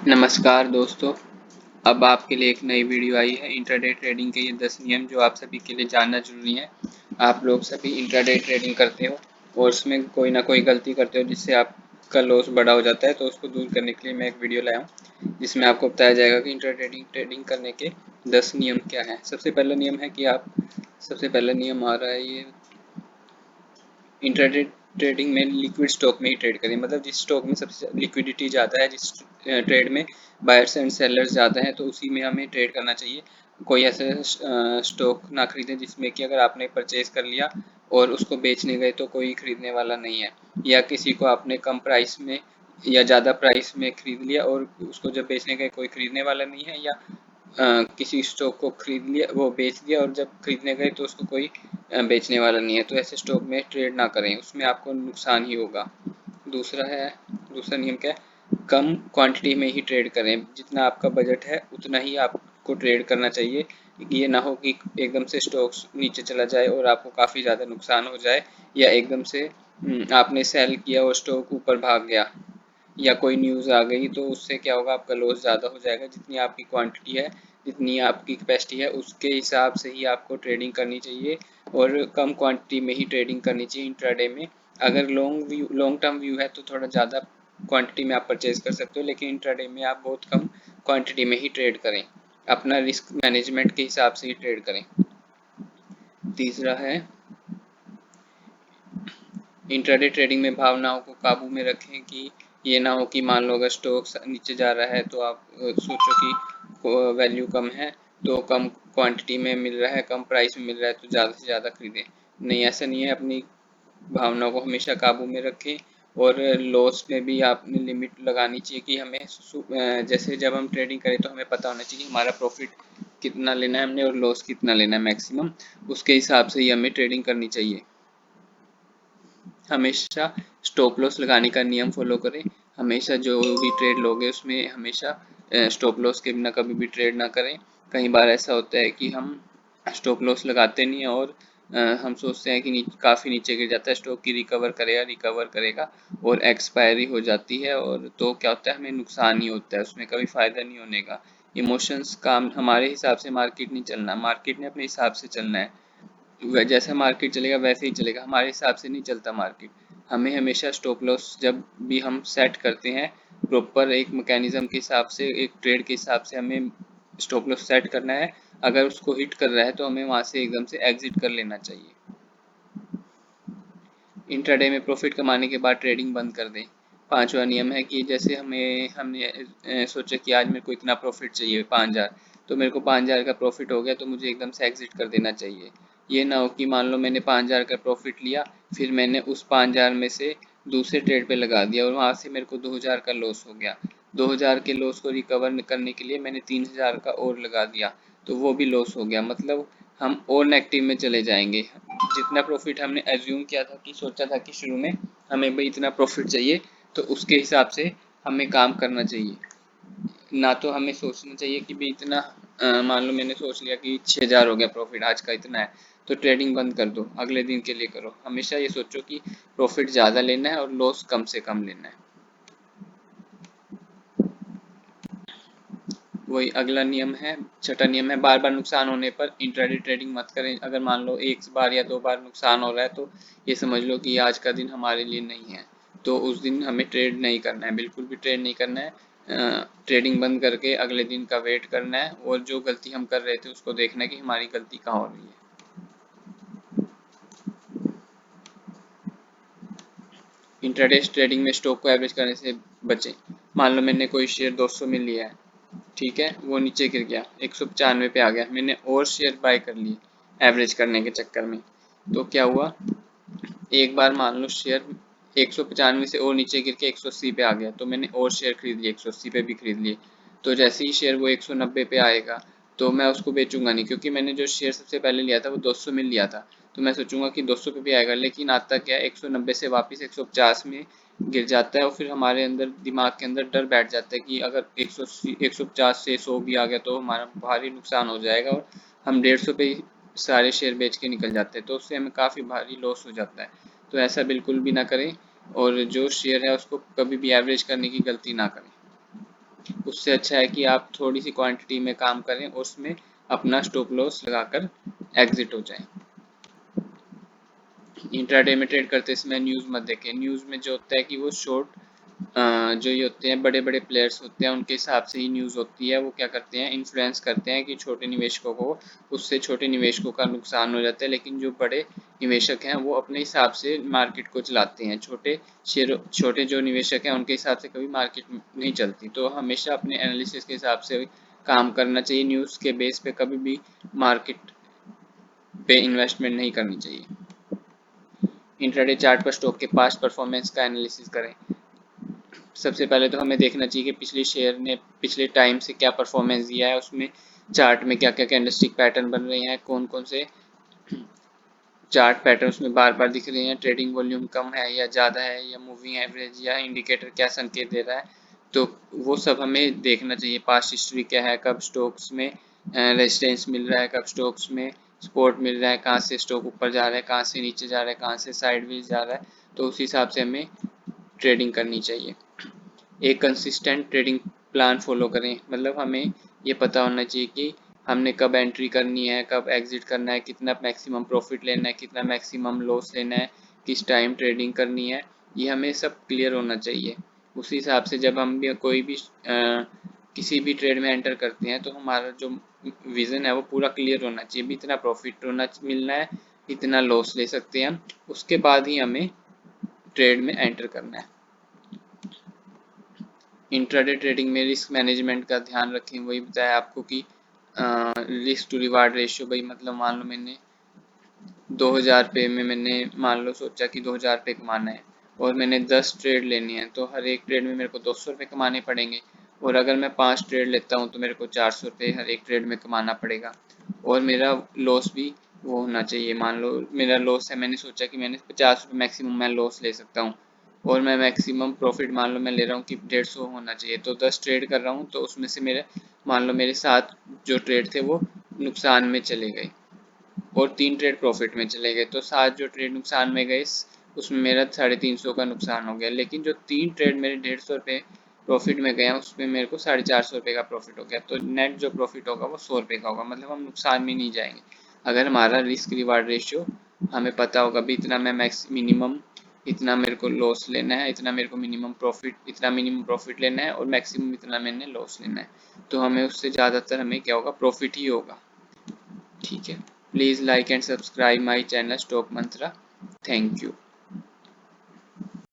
नमस्कार दोस्तों। अब आपके लिए एक नई वीडियो आई है इंट्राडे ट्रेडिंग के ये 10 नियम जो आप सभी के लिए जानना जरूरी है। आप लोग सभी इंट्राडे ट्रेडिंग करते हो और उसमें कोई ना कोई गलती करते हो जिससे आपका लॉस बड़ा हो जाता है, तो उसको दूर करने के लिए मैं एक वीडियो लाया हूँ जिसमें आपको बताया जाएगा कि इंट्राडे ट्रेडिंग करने के 10 नियम क्या हैं। सबसे पहला नियम है कि आप सबसे पहला नियम आ रहा है ये इंट्राडे ट्रेडिंग में लिक्विड स्टॉक में ही ट्रेड करें। मतलब जिस स्टॉक में सबसे लिक्विडिटी ज़्यादा है, जिस ट्रेड में बायर्स एंड सेलर्स ज़्यादा हैं, तो उसी में हमें ट्रेड करना चाहिए। कोई ऐसे स्टॉक ना खरीदें जिसमें कि अगर आपने परचेज कर लिया और उसको बेचने गए तो कोई खरीदने वाला नहीं है, या किसी को आपने कम प्राइस में या ज़्यादा प्राइस में खरीद लिया और उसको जब बेचने गए कोई खरीदने वाला नहीं है, या किसी स्टॉक को खरीद लिया वो बेच दिया और जब खरीदने गए तो उसको कोई बेचने वाला नहीं है, तो ऐसे स्टॉक में ट्रेड ना करें, उसमें आपको नुकसान ही होगा। दूसरा नियम क्या है, कम क्वांटिटी में ही ट्रेड करें। जितना आपका बजट है उतना ही आपको ट्रेड करना चाहिए। ये ना हो कि एकदम से स्टॉक नीचे चला जाए और आपको काफ़ी ज़्यादा नुकसान हो जाए, या एकदम से आपने सेल किया और स्टॉक ऊपर भाग गया, या कोई न्यूज़ आ गई, तो उससे क्या होगा, आपका लॉस ज़्यादा हो जाएगा। जितनी आपकी क्वांटिटी है, जितनी आपकी कैपेसिटी है, उसके हिसाब से ही आपको ट्रेडिंग करनी चाहिए और कम क्वांटिटी में ही ट्रेडिंग करनी चाहिए इंट्राडे में। अगर लॉन्ग टर्म व्यू है तो थोड़ा ज़्यादा क्वांटिटी में आप परचेज कर सकते हो, लेकिन इंट्राडे में आप बहुत कम क्वांटिटी में ही ट्रेड करें। अपना रिस्क मैनेजमेंट के हिसाब से ही ट्रेड करें। तीसरा है, इंट्राडे ट्रेडिंग में भावनाओं को काबू में रखें कि ये ना हो कि मान लो अगर स्टॉक नीचे जा रहा है तो आप सोचो कि वैल्यू कम है, तो कम क्वांटिटी में मिल रहा है, कम प्राइस में मिल रहा है, तो ज़्यादा से ज़्यादा खरीदें। नहीं, ऐसा नहीं है। अपनी भावनाओं को हमेशा काबू में रखें और लॉस में भी आपने लिमिट लगानी चाहिए कि हमें जैसे जब हम ट्रेडिंग करें तो हमें पता होना चाहिए कि हमारा प्रॉफिट कितना लेना है हमने और लॉस कितना लेना है मैक्सिमम, उसके हिसाब से ही हमें ट्रेडिंग करनी चाहिए। हमेशा स्टॉप लॉस लगाने का नियम फॉलो करें। हमेशा जो भी ट्रेड लोगे उसमें हमेशा स्टॉप लॉस के बिना कभी भी ट्रेड ना करें। कई बार ऐसा होता है कि हम स्टॉप लॉस लगाते नहीं हैं और हम सोचते हैं कि काफ़ी नीचे गिर जाता है स्टॉक, की रिकवर करेगा और एक्सपायरी हो जाती है, और तो क्या होता है, हमें नुकसान ही होता है, उसमें कभी फ़ायदा नहीं होने का। इमोशंस काम हमारे हिसाब से मार्केट नहीं चलना, मार्केट ने अपने हिसाब से चलना है। जैसा मार्केट चलेगा वैसे ही चलेगा, हमारे हिसाब से नहीं चलता मार्केट। हमें हमेशा स्टॉप लॉस जब भी हम सेट करते हैं, प्रॉपर एक मैकेनिज्म के हिसाब से, एक ट्रेड के हिसाब से हमें स्टॉप लॉस सेट करना है। अगर उसको हिट कर रहा है तो हमें वहां से एकदम से एग्जिट कर लेना चाहिए। इंट्राडे में प्रॉफिट कमाने के बाद ट्रेडिंग बंद कर दें। पांचवा नियम है कि जैसे हमने सोचा कि आज मेरे को इतना प्रॉफिट चाहिए 5,000, तो मेरे को 5,000 का प्रॉफिट हो गया तो मुझे एकदम से एग्जिट कर देना चाहिए। ये ना हो कि मान लो मैंने 5,000 का प्रॉफिट लिया, फिर मैंने उस 5,000 में से दूसरे ट्रेड पे लगा दिया और वहाँ से मेरे को 2,000 का लॉस हो गया। 2,000 के लॉस को रिकवर करने के लिए मैंने 3,000 का और लगा दिया, तो वो भी लॉस हो गया। मतलब हम और नेगेटिव में चले जाएंगे। जितना प्रॉफिट हमने एज्यूम किया था, कि सोचा था कि शुरू में हमें भाई इतना प्रॉफिट चाहिए, तो उसके हिसाब से हमें काम करना चाहिए। ना तो हमें सोचना चाहिए कि भाई इतना मान लो मैंने सोच लिया कि 6,000 हो गया प्रॉफिट, आज का इतना है, तो ट्रेडिंग बंद कर दो, अगले दिन के लिए करो। हमेशा ये सोचो कि प्रॉफिट ज़्यादा लेना है और लॉस कम से कम लेना है। वही अगला नियम है, छठा नियम है, बार बार नुकसान होने पर इंट्राडे ट्रेडिंग मत करें। अगर मान लो एक बार या 2 बार नुकसान हो रहा है तो ये समझ लो कि आज का दिन हमारे लिए नहीं है, तो उस दिन हमें ट्रेड नहीं करना है, बिल्कुल भी ट्रेड नहीं करना है। ट्रेडिंग बंद करके अगले दिन का वेट करना है और जो गलती हम कर रहे थे उसको देखना है कि हमारी गलती कहाँ हो रही है। इंट्राडे ट्रेडिंग में स्टॉक को एवरेज करने से बचें। मान लो मैंने कोई शेयर 200 में लिया है, ठीक है, वो नीचे गिर गया 195 पे आ गया, मैंने और शेयर बाय कर लिए एवरेज करने के चक्कर में। तो क्या हुआ, एक बार मान लो शेयर 195 से और नीचे गिर के 180 पे आ गया, तो मैंने और शेयर खरीद लिए, 180 पे भी खरीद लिए। तो जैसे ही शेयर वो 190 पे आएगा तो मैं उसको बेचूंगा नहीं, क्योंकि मैंने जो शेयर सबसे पहले लिया था वो 200 में लिया था, तो मैं सोचूंगा कि 200 पे भी आएगा, लेकिन आता क्या है, 190 से वापस 150 में गिर जाता है, और फिर हमारे अंदर दिमाग के अंदर डर बैठ जाता है कि अगर 150 से 100 भी आ गया तो हमारा भारी नुकसान हो जाएगा, और हम 150 पे ही सारे शेयर बेच के निकल जाते हैं, तो उससे हमें काफ़ी भारी लॉस हो जाता है। तो ऐसा बिल्कुल भी ना करें, और जो शेयर है उसको कभी भी एवरेज करने की गलती ना करें। उससे अच्छा है कि आप थोड़ी सी क्वांटिटी में काम करें और उसमें अपना स्टॉप लॉस लगाकर एग्जिट हो जाएं। इंट्राडे में ट्रेड करते समय न्यूज़ मत देखें। न्यूज़ में जो होता है कि वो शॉर्ट जो ये होते हैं बड़े बड़े प्लेयर्स होते हैं उनके हिसाब से ही न्यूज़ होती है। वो क्या करते हैं, इन्फ्लुएंस करते हैं कि छोटे निवेशकों को, उससे छोटे निवेशकों का नुकसान हो जाता है। लेकिन जो बड़े निवेशक हैं वो अपने हिसाब से मार्केट को चलाते हैं। छोटे जो निवेशक हैं उनके हिसाब से कभी मार्केट नहीं चलती। तो हमेशा अपने एनालिसिस के हिसाब से काम करना चाहिए। न्यूज़ के बेस पे कभी भी मार्केट पे इन्वेस्टमेंट नहीं करनी चाहिए। इंट्राडे चार्ट पर स्टॉक के पास्ट परफॉर्मेंस का एनालिसिस करें। सबसे पहले तो हमें देखना चाहिए कि पिछले शेयर ने पिछले टाइम से क्या परफॉर्मेंस दिया है, उसमें चार्ट में क्या क्या कैंडलस्टिक पैटर्न बन रहे हैं, कौन कौन से चार्ट पैटर्न उसमें बार बार दिख रहे हैं, ट्रेडिंग वॉल्यूम कम है या ज़्यादा है, या मूविंग एवरेज या इंडिकेटर क्या संकेत दे रहा है। तो वो सब हमें देखना चाहिए। पास्ट हिस्ट्री क्या है, कब स्टॉक्स में रेजिस्टेंस मिल रहा है, कब स्टॉक्स में सपोर्ट मिल रहा है, कहाँ से स्टॉक ऊपर जा रहा है, कहाँ से नीचे जा रहा है, कहाँ से साइडवेज जा रहा है। तो उस हिसाब से हमें ट्रेडिंग करनी चाहिए। एक कंसिस्टेंट ट्रेडिंग प्लान फॉलो करें, मतलब हमें ये पता होना चाहिए कि हमने कब एंट्री करनी है, कब एग्जिट करना है, कितना मैक्सिमम प्रॉफिट लेना है, कितना मैक्सिमम लॉस लेना है, किस टाइम ट्रेडिंग करनी है। ये हमें सब क्लियर होना चाहिए। उसी हिसाब से जब हम भी कोई भी किसी भी ट्रेड में एंटर करते हैं तो हमारा जो विज़न है वो पूरा क्लियर होना चाहिए। भी इतना प्रॉफिट होना मिलना है, इतना लॉस ले सकते हैं हम, उसके बाद ही हमें ट्रेड में एंटर करना है। इंट्राडे ट्रेडिंग में रिस्क मैनेजमेंट का ध्यान रखें। वही बताया आपको कि रिस्क टू रिवार्ड रेशियो, भाई मतलब मान लो मैंने 2000 रुपये में मैंने मान लो सोचा कि 2000 रुपये कमाना है और मैंने 10 ट्रेड लेनी है, तो हर एक ट्रेड में मेरे को 200 रुपये कमाने पड़ेंगे। और अगर मैं 5 ट्रेड लेता हूँ तो मेरे को 400 रुपये हर एक ट्रेड में कमाना पड़ेगा। और मेरा लॉस भी वो होना चाहिए। मान लो मेरा लॉस है, मैंने सोचा कि मैंने 50 रुपये मैक्सिमम मैं लॉस ले सकता हूँ और मैं मैक्सिमम प्रॉफिट मान लो मैं ले रहा हूँ कि 150 होना चाहिए। तो 10 ट्रेड कर रहा हूँ तो उसमें से मेरे मान लो मेरे 7 जो ट्रेड थे वो नुकसान में चले गए और 3 ट्रेड प्रॉफिट में चले गए। तो 7 जो ट्रेड नुकसान में गए उसमें मेरा 350 का नुकसान हो गया। लेकिन जो 3 ट्रेड मेरे 150 रुपये प्रॉफिट में गया उसमें मेरे को 450 रुपये का प्रॉफिट हो गया। तो नेट जो प्रॉफिट होगा वो 100 रुपये का होगा, मतलब हम नुकसान में नहीं जाएंगे अगर हमारा रिस्क रिवार्ड रेशियो हमें पता होगा। भी इतना मैं मिनिमम इतना मेरे को लॉस लेना है, इतना मेरे को मिनिमम प्रॉफिट लेना है और मैक्सिमम इतना मैंने लॉस लेना है। तो हमें उससे ज़्यादातर हमें क्या होगा, प्रॉफिट ही होगा। ठीक है, please like and subscribe my channel stock Mantra. Thank you.